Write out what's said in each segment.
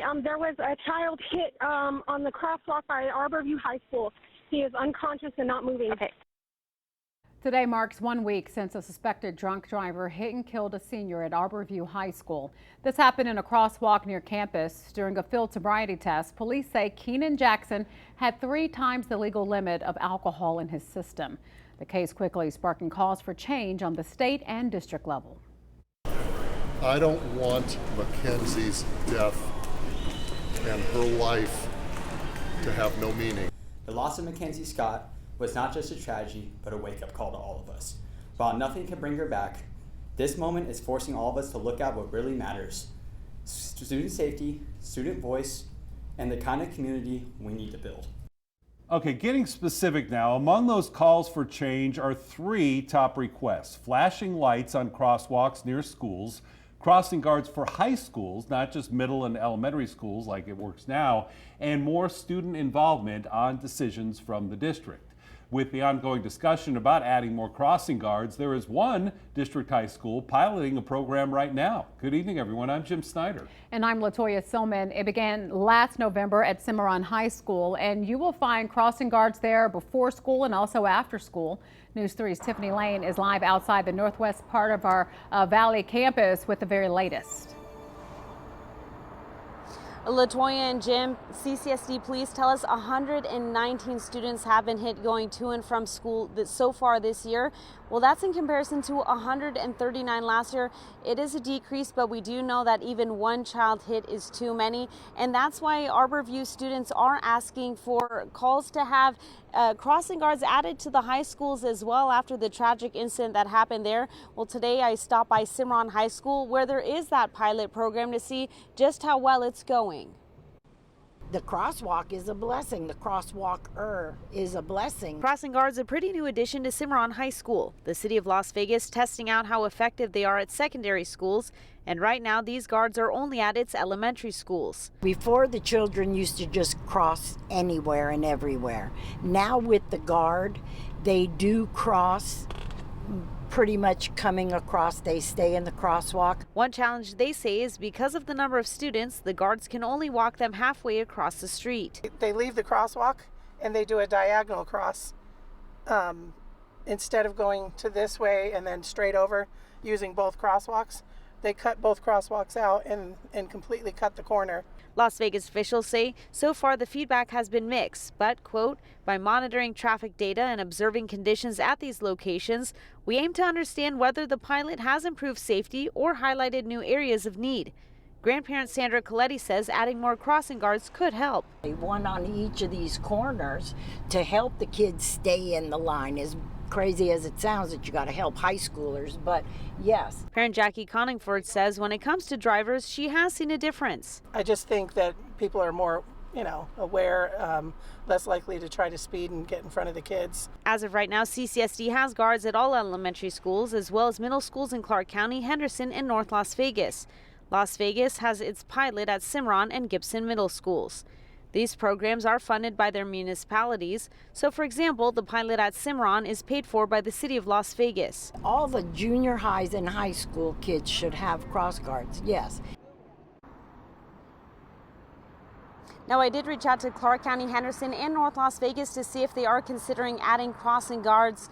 tonight, there was a child hit on the crosswalk by Arbor View High School. He is unconscious and not moving. Okay. Today marks 1 week since a suspected drunk driver hit and killed a senior at Arbor View High School. This happened in a crosswalk near campus. During a field sobriety test, police say Keenan Jackson had 3 times the legal limit of alcohol in his system. The case quickly sparking calls for change on the state and district level. I don't want McKenzie's death and her life to have no meaning. The loss of McKenzie Scott was not just a tragedy, but a wake-up call to all of us. While nothing can bring her back, this moment is forcing all of us to look at what really matters: student safety, student voice, and the kind of community we need to build. Okay, getting specific now, among those calls for change are 3 top requests: flashing lights on crosswalks near schools, crossing guards for high schools, not just middle and elementary schools like it works now, and more student involvement on decisions from the district. With the ongoing discussion about adding more crossing guards, there is one district high school piloting a program right now. Good evening, everyone. I'm Jim Snyder. And I'm Latoya Silman. It began last November at Cimarron High School, and you will find crossing guards there before school and also after school. News 3's Tiffany Lane is live outside the northwest part of our Valley campus with the very latest. Latoya and Jim, CCSD police tell us 119 students have been hit going to and from school so far this year. Well, that's in comparison to 139 last year. It is a decrease, but we do know that even one child hit is too many. And that's why Arbor View students are asking for calls to have crossing guards added to the high schools as well after the tragic incident that happened there. Well, today I stopped by Cimarron High School where there is that pilot program to see just how well it's going. The crosswalk is a blessing. The crosswalker is a blessing. Crossing guards, a pretty new addition to Cimarron High School. The city of Las Vegas testing out how effective they are at secondary schools. And right now, these guards are only at its elementary schools. Before, the children used to just cross anywhere and everywhere. Now with the guard, they do cross pretty much coming across. They stay in the crosswalk. One challenge they say is because of the number of students, the guards can only walk them halfway across the street. They leave the crosswalk and they do a diagonal cross instead of going to this way and then straight over using both crosswalks. They cut both crosswalks out and completely cut the corner. Las Vegas officials say so far the feedback has been mixed, but, quote, by monitoring traffic data and observing conditions at these locations, we aim to understand whether the pilot has improved safety or highlighted new areas of need. Grandparent Sandra Coletti says adding more crossing guards could help. One on each of these corners to help the kids stay in the line. As crazy as it sounds that you got to help high schoolers, but yes. Parent Jackie Conningford says when it comes to drivers, she has seen a difference. I just think that people are more, aware, less likely to try to speed and get in front of the kids. As of right now, CCSD has guards at all elementary schools as well as middle schools in Clark County, Henderson, and North Las Vegas. Las Vegas has its pilot at Cimarron and Gibson middle schools. These programs are funded by their municipalities. So, for example, the pilot at Cimarron is paid for by the city of Las Vegas. All the junior highs and high school kids should have cross guards, yes. Now, I did reach out to Clark County, Henderson, and North Las Vegas to see if they are considering adding crossing guards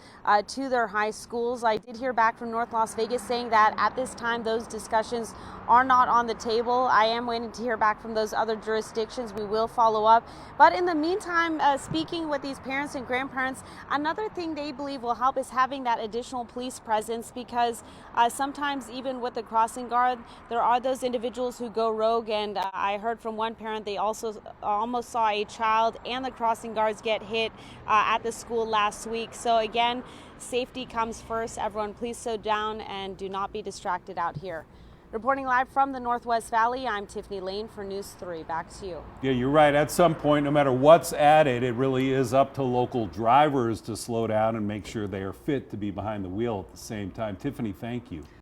to their high schools. I did hear back from North Las Vegas saying that at this time those discussions are not on the table. I am waiting to hear back from those other jurisdictions. We will follow up. But in the meantime, speaking with these parents and grandparents, another thing they believe will help is having that additional police presence, because sometimes even with the crossing guard, there are those individuals who go rogue. And I heard from one parent they also almost saw a child and the crossing guards get hit at the school last week. So again, safety comes first. Everyone, please slow down and do not be distracted out here. Reporting live from the Northwest Valley, I'm Tiffany Lane for News 3. Back to you. Yeah, you're right. At some point, no matter what's added, it really is up to local drivers to slow down and make sure they are fit to be behind the wheel at the same time. Tiffany, thank you.